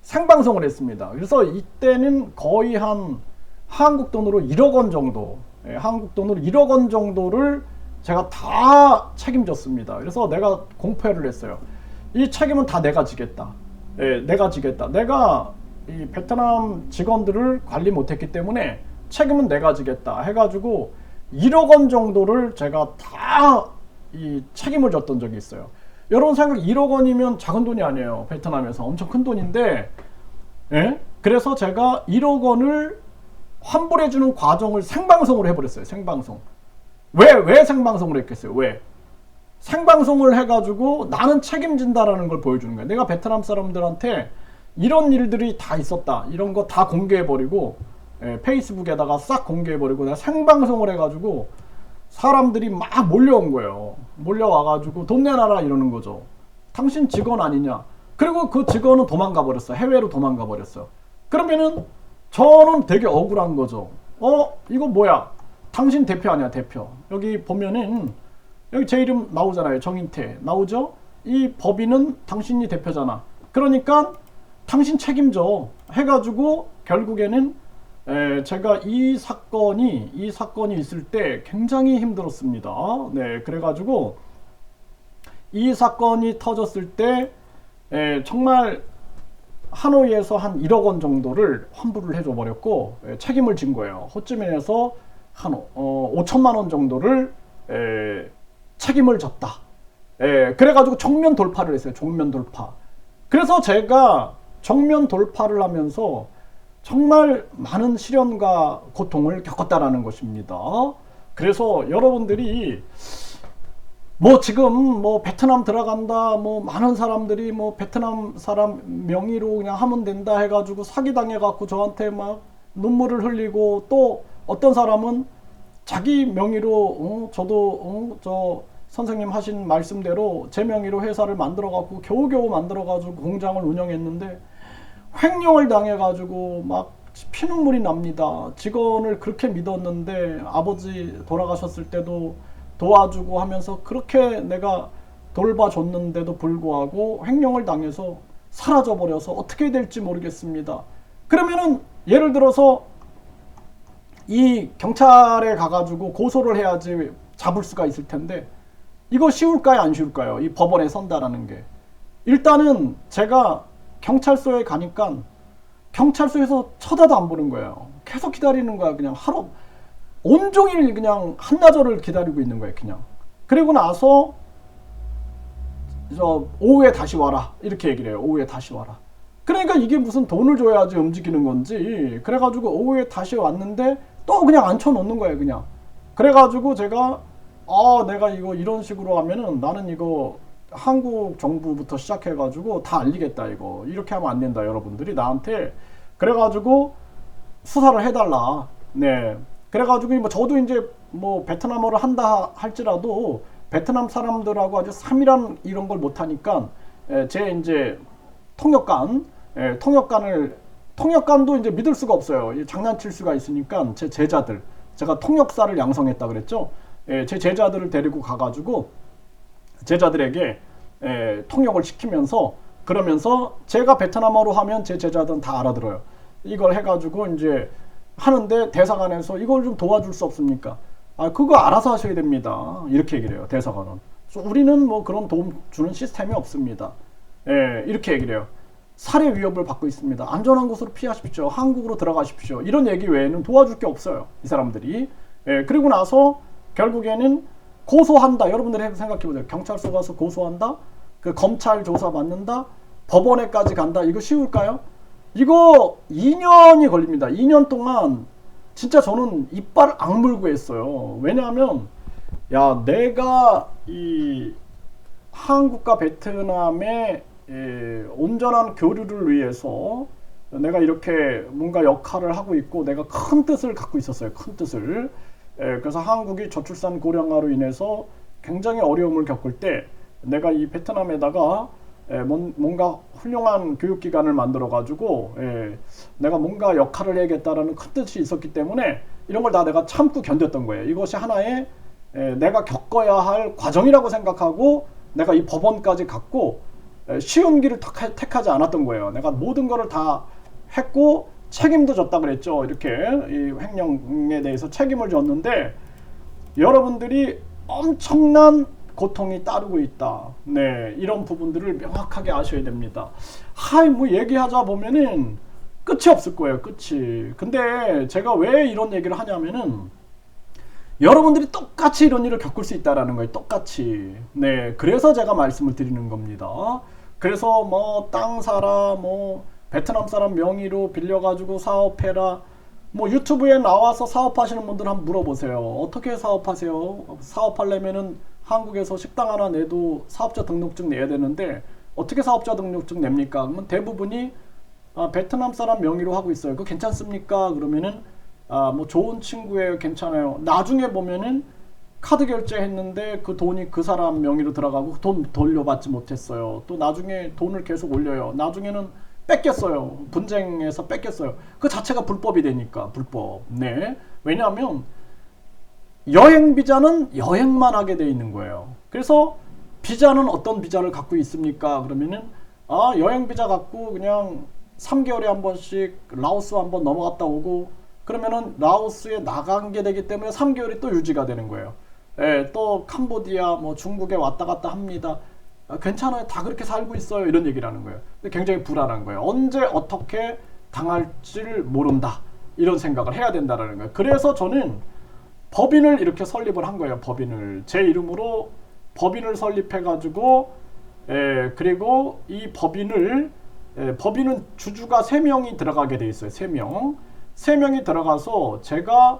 S1: 생방송을 했습니다. 그래서 이때는 거의 한 한국 돈으로 1억 원 정도, 한국 돈으로 1억 원 정도를 제가 다 책임졌습니다. 그래서 내가 공표를 했어요. 이 책임은 다 내가 지겠다. 내가 지겠다. 내가 이 베트남 직원들을 관리 못했기 때문에 책임은 내가 지겠다. 해가지고 1억 원 정도를 제가 다 이 책임을 졌던 적이 있어요. 여러분 생각 1억 원이면 작은 돈이 아니에요. 베트남에서 엄청 큰 돈인데, 그래서 제가 1억 원을 환불해주는 과정을 생방송으로 해버렸어요. 생방송. 왜 생방송을 했겠어요? 왜? 생방송을 해가지고 나는 책임진다라는 걸 보여주는 거예요. 내가 베트남 사람들한테 이런 일들이 다 있었다. 이런 거 다 공개해버리고, 페이스북에다가 싹 공개해버리고, 내가 생방송을 해가지고 사람들이 막 몰려온 거예요. 몰려와가지고 돈 내놔라 이러는 거죠. 당신 직원 아니냐. 그리고 그 직원은 도망가 버렸어. 해외로 도망가 버렸어. 그러면은 저는 되게 억울한 거죠. 이거 뭐야? 당신 대표 아니야, 대표. 여기 보면은 여기 제 이름 나오잖아요. 정인태 나오죠? 이 법인은 당신이 대표잖아. 그러니까 당신 책임져 해가지고 결국에는 제가 이 사건이 있을 때 굉장히 힘들었습니다. 네, 그래가지고 이 사건이 터졌을 때 정말 하노이에서 한 1억 원 정도를 환불을 해줘 버렸고 책임을 진 거예요. 호찌민에서 한 5천만 원 정도를 책임을 졌다. 그래가지고 정면 돌파를 했어요. 정면 돌파. 그래서 제가 정면 돌파를 하면서 정말 많은 시련과 고통을 겪었다라는 것입니다. 그래서 여러분들이 지금 베트남 들어간다, 많은 사람들이 베트남 사람 명의로 그냥 하면 된다 해가지고 사기당해갖고 저한테 막 눈물을 흘리고, 또 어떤 사람은 자기 명의로 저도 저 선생님 하신 말씀대로 제 명의로 회사를 만들어 갖고 겨우겨우 만들어 가지고 공장을 운영했는데 횡령을 당해 가지고 막 피눈물이 납니다. 직원을 그렇게 믿었는데 아버지 돌아가셨을 때도 도와주고 하면서 그렇게 내가 돌봐줬는데도 불구하고 횡령을 당해서 사라져 버려서 어떻게 될지 모르겠습니다. 그러면은 예를 들어서 이 경찰에 가가지고 고소를 해야지 잡을 수가 있을 텐데 이거 쉬울까요, 안 쉬울까요? 이 법원에 선다라는 게. 일단은 제가 경찰서에 가니까 경찰서에서 쳐다도 안 보는 거예요. 계속 기다리는 거야. 그냥 하루 온종일 그냥 한나절을 기다리고 있는 거예요. 그냥. 그리고 나서 오후에 다시 와라 이렇게 얘기를 해요. 오후에 다시 와라. 그러니까 이게 무슨 돈을 줘야지 움직이는 건지. 그래가지고 오후에 다시 왔는데 또 그냥 앉혀놓는 거예요. 그냥. 그래가지고 제가 내가 이거 이런 식으로 하면은 나는 이거 한국 정부부터 시작해가지고 다 알리겠다. 이거 이렇게 하면 안 된다. 여러분들이 나한테. 그래가지고 수사를 해달라. 네. 그래가지고 뭐 저도 이제 뭐 베트남어를 한다 할지라도 베트남 사람들하고 아주 삼일한 이런 걸 못하니까 제 이제 통역관도 이제 믿을 수가 없어요. 장난칠 수가 있으니까 제 제자들, 제가 통역사를 양성했다 그랬죠. 제 제자들을 데리고 가가지고 제자들에게 통역을 시키면서 그러면서 제가 베트남어로 하면 제 제자들은 다 알아들어요. 이걸 해가지고 이제 하는데 대사관에서 이걸 좀 도와줄 수 없습니까? 그거 알아서 하셔야 됩니다. 이렇게 얘기를 해요. 대사관은. 우리는 뭐 그런 도움 주는 시스템이 없습니다. 이렇게 얘기를 해요. 살해 위협을 받고 있습니다. 안전한 곳으로 피하십시오. 한국으로 들어가십시오. 이런 얘기 외에는 도와줄 게 없어요. 이 사람들이. 그리고 나서 결국에는 고소한다. 여러분들이 생각해보세요. 경찰서 가서 고소한다. 그 검찰 조사 받는다. 법원에까지 간다. 이거 쉬울까요? 이거 2년이 걸립니다. 2년 동안 진짜 저는 이빨을 악물고 했어요. 왜냐하면 내가 이 한국과 베트남의 온전한 교류를 위해서 내가 이렇게 뭔가 역할을 하고 있고 내가 큰 뜻을 갖고 있었어요. 큰 뜻을. 그래서 한국이 저출산 고령화로 인해서 굉장히 어려움을 겪을 때 내가 이 베트남에다가 뭔가 훌륭한 교육기관을 만들어 가지고 내가 뭔가 역할을 해야겠다라는 큰 뜻이 있었기 때문에 이런 걸 다 내가 참고 견뎠던 거예요. 이것이 하나의 내가 겪어야 할 과정이라고 생각하고 내가 이 법원까지 갔고 쉬운 길을 택하지 않았던 거예요. 내가 모든 거를 다 했고 책임도 졌다 그랬죠. 이렇게 이 횡령에 대해서 책임을 졌는데 여러분들이 엄청난 고통이 따르고 있다. 네, 이런 부분들을 명확하게 아셔야 됩니다. 뭐 얘기하자 보면은 끝이 없을 거예요. 끝이. 근데 제가 왜 이런 얘기를 하냐면은 여러분들이 똑같이 이런 일을 겪을 수 있다라는 거예요. 똑같이. 네, 그래서 제가 말씀을 드리는 겁니다. 그래서 뭐 땅 사라, 뭐 베트남 사람 명의로 빌려가지고 사업해라. 뭐 유튜브에 나와서 사업하시는 분들 한번 물어보세요. 어떻게 사업하세요? 사업하려면은 한국에서 식당 하나 내도 사업자 등록증 내야 되는데 어떻게 사업자 등록증 냅니까? 그러면 대부분이 베트남 사람 명의로 하고 있어요. 그거 괜찮습니까? 그러면은 뭐 좋은 친구예요. 괜찮아요. 나중에 보면은 카드 결제했는데 그 돈이 그 사람 명의로 들어가고 돈 돌려받지 못했어요. 또 나중에 돈을 계속 올려요. 나중에는 뺏겼어요. 분쟁에서 뺏겼어요. 그 자체가 불법이 되니까. 불법. 네. 왜냐하면 여행 비자는 여행만 하게 돼 있는 거예요. 그래서 비자는 어떤 비자를 갖고 있습니까? 그러면은 여행 비자 갖고 그냥 3개월에 한 번씩 라오스 한번 넘어갔다 오고 그러면은 라오스에 나간 게 되기 때문에 3개월이 또 유지가 되는 거예요. 또 캄보디아 뭐 중국에 왔다 갔다 합니다. 괜찮아요. 다 그렇게 살고 있어요. 이런 얘기를 하는 거예요. 근데 굉장히 불안한 거예요. 언제 어떻게 당할지를 모른다. 이런 생각을 해야 된다라는 거예요. 그래서 저는 법인을 이렇게 설립을 한 거예요. 법인을 제 이름으로 법인을 설립해가지고 그리고 이 법인은 주주가 3명이 들어가게 돼 있어요. 3명이 들어가서 제가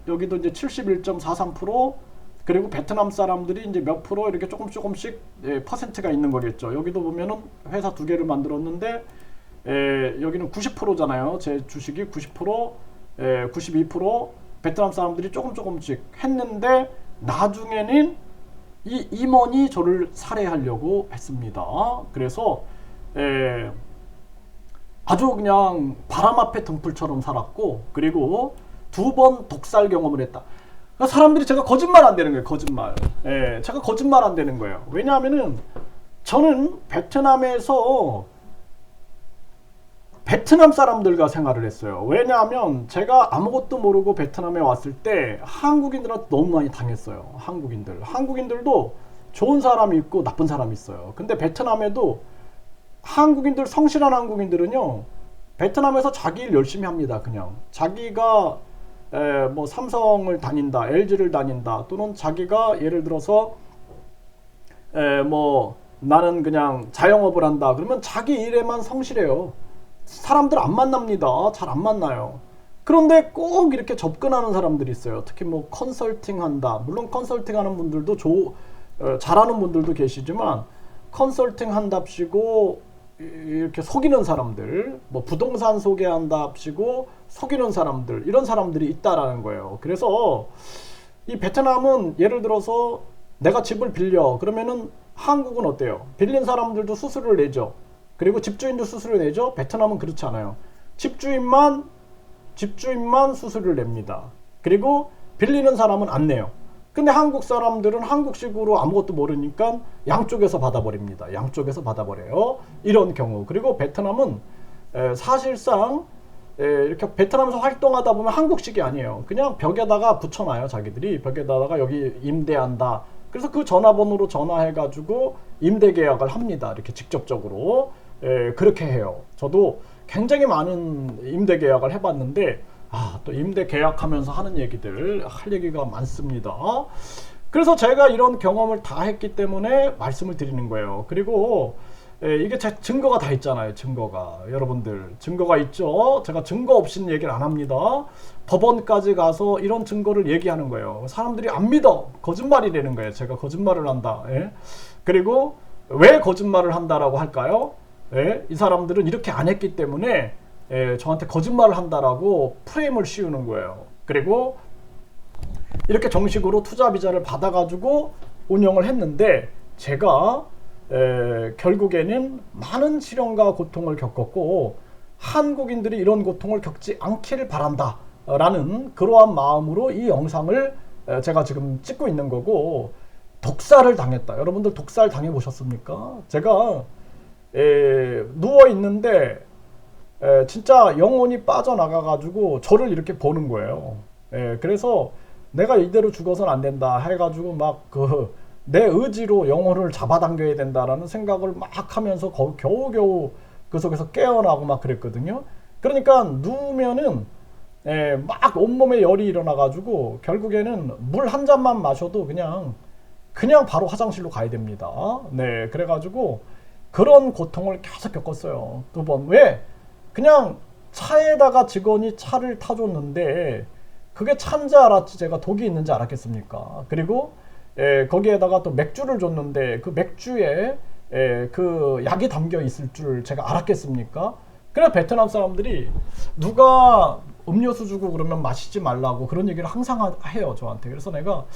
S1: 여기도 이제 71.43% 그리고 베트남 사람들이 이제 몇 프로 이렇게 조금씩 퍼센트가 있는 거겠죠. 여기도 보면은 회사 2개를 만들었는데 여기는 90%잖아요. 제 주식이 90%, 92% 베트남 사람들이 조금씩 했는데 나중에는 이 임원이 저를 살해하려고 했습니다. 그래서 아주 그냥 바람 앞에 등불처럼 살았고, 그리고 2번 독살 경험을 했다. 그러니까 사람들이 제가 거짓말 안 되는 거예요. 거짓말. 제가 거짓말 안 되는 거예요. 왜냐하면은 저는 베트남에서 베트남 사람들과 생활을 했어요. 왜냐하면 제가 아무것도 모르고 베트남에 왔을 때 한국인들한테 너무 많이 당했어요. 한국인들도 좋은 사람이 있고 나쁜 사람이 있어요. 근데 베트남에도 한국인들, 성실한 한국인들은요, 베트남에서 자기 일 열심히 합니다. 그냥 자기가 뭐 삼성을 다닌다, LG를 다닌다, 또는 자기가 예를 들어서 뭐 나는 그냥 자영업을 한다, 그러면 자기 일에만 성실해요. 사람들 안 만납니다. 잘 안 만나요. 그런데 꼭 이렇게 접근하는 사람들이 있어요. 특히 뭐 컨설팅 한다. 물론 컨설팅 하는 분들도 잘하는 분들도 계시지만, 컨설팅 한답시고 이렇게 속이는 사람들, 뭐 부동산 소개한답시고 속이는 사람들, 이런 사람들이 있다라는 거예요. 그래서 이 베트남은 예를 들어서 내가 집을 빌려, 그러면은 한국은 어때요? 빌린 사람들도 수수료를 내죠. 그리고 집주인도 수수료 내죠. 베트남은 그렇지 않아요. 집주인만 수수료를 냅니다. 그리고 빌리는 사람은 안 내요. 근데 한국 사람들은 한국식으로 아무것도 모르니까 양쪽에서 받아버립니다. 양쪽에서 받아버려요. 이런 경우. 그리고 베트남은 사실상 이렇게 베트남에서 활동하다 보면 한국식이 아니에요. 그냥 벽에다가 붙여놔요. 자기들이 벽에다가 여기 임대한다. 그래서 그 전화번호로 전화해가지고 임대 계약을 합니다. 이렇게 직접적으로. 그렇게 해요. 저도 굉장히 많은 임대 계약을 해봤는데, 또 임대 계약하면서 하는 얘기들, 할 얘기가 많습니다. 그래서 제가 이런 경험을 다 했기 때문에 말씀을 드리는 거예요. 그리고 이게 제 증거가 다 있잖아요. 증거가. 여러분들 증거가 있죠. 제가 증거 없이는 얘기를 안 합니다. 법원까지 가서 이런 증거를 얘기하는 거예요. 사람들이 안 믿어. 거짓말이라는 거예요. 제가 거짓말을 한다. 그리고 왜 거짓말을 한다라고 할까요? 이 사람들은 이렇게 안 했기 때문에 저한테 거짓말을 한다라고 프레임을 씌우는 거예요. 그리고 이렇게 정식으로 투자 비자를 받아가지고 운영을 했는데, 제가 결국에는 많은 시련과 고통을 겪었고, 한국인들이 이런 고통을 겪지 않기를 바란다 라는 그러한 마음으로 이 영상을 제가 지금 찍고 있는 거고, 독살을 당했다. 여러분들 독살 당해보셨습니까? 제가 누워있는데 진짜 영혼이 빠져나가가지고 저를 이렇게 보는 거예요. 그래서 내가 이대로 죽어서는 안 된다 해가지고 막 내 의지로 영혼을 잡아당겨야 된다라는 생각을 막 하면서 겨우겨우 그 속에서 깨어나고 막 그랬거든요. 그러니까 누우면은 막 온몸에 열이 일어나가지고 결국에는 물 한 잔만 마셔도 그냥 바로 화장실로 가야 됩니다. 네, 그래가지고 그런 고통을 계속 겪었어요. 2번. 왜? 그냥 차에다가 직원이 차를 타줬는데 그게 차인지 알았지 제가 독이 있는지 알았겠습니까? 그리고 거기에다가 또 맥주를 줬는데 그 맥주에 그 약이 담겨 있을 줄 제가 알았겠습니까? 그래 베트남 사람들이 누가 음료수 주고 그러면 마시지 말라고 그런 얘기를 항상 해요 저한테. 그래서 내가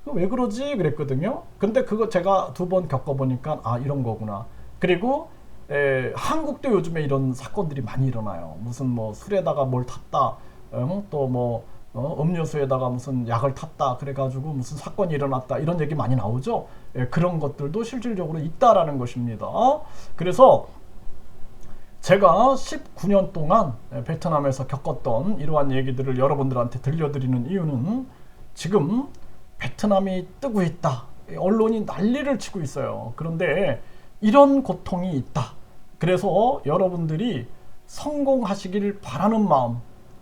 S1: 왜 그러지 그랬거든요. 근데 그거 제가 2번 겪어보니까 이런 거구나. 그리고 한국도 요즘에 이런 사건들이 많이 일어나요. 무슨 뭐 술에다가 뭘 탔다, 또 뭐 음료수에다가 무슨 약을 탔다 그래가지고 무슨 사건이 일어났다, 이런 얘기 많이 나오죠. 그런 것들도 실질적으로 있다라는 것입니다. 그래서 제가 19년 동안 베트남에서 겪었던 이러한 얘기들을 여러분들한테 들려드리는 이유는, 지금 베트남이 뜨고 있다, 언론이 난리를 치고 있어요. 그런데 이런 고통이 있다. 그래서 여러분들이 성공하시길 바라는 마음,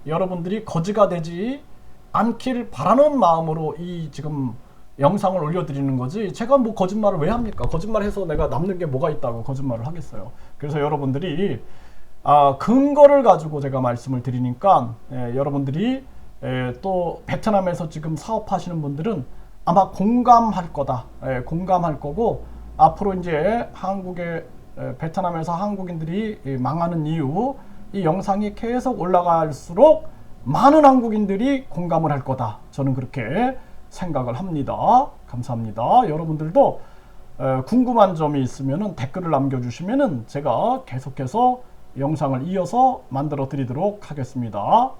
S1: 여러분들이 거지가 되지 않길 바라는 마음으로 이 지금 영상을 올려드리는 거지, 제가 뭐 거짓말을 왜 합니까? 거짓말해서 내가 남는 게 뭐가 있다고 거짓말을 하겠어요. 그래서 여러분들이 근거를 가지고 제가 말씀을 드리니까 여러분들이 또 베트남에서 지금 사업하시는 분들은 아마 공감할 거다. 공감할 거고, 앞으로 이제 베트남에서 한국인들이 망하는 이유, 이 영상이 계속 올라갈수록 많은 한국인들이 공감을 할 거다. 저는 그렇게 생각을 합니다. 감사합니다. 여러분들도 궁금한 점이 있으면 댓글을 남겨주시면 제가 계속해서 영상을 이어서 만들어 드리도록 하겠습니다.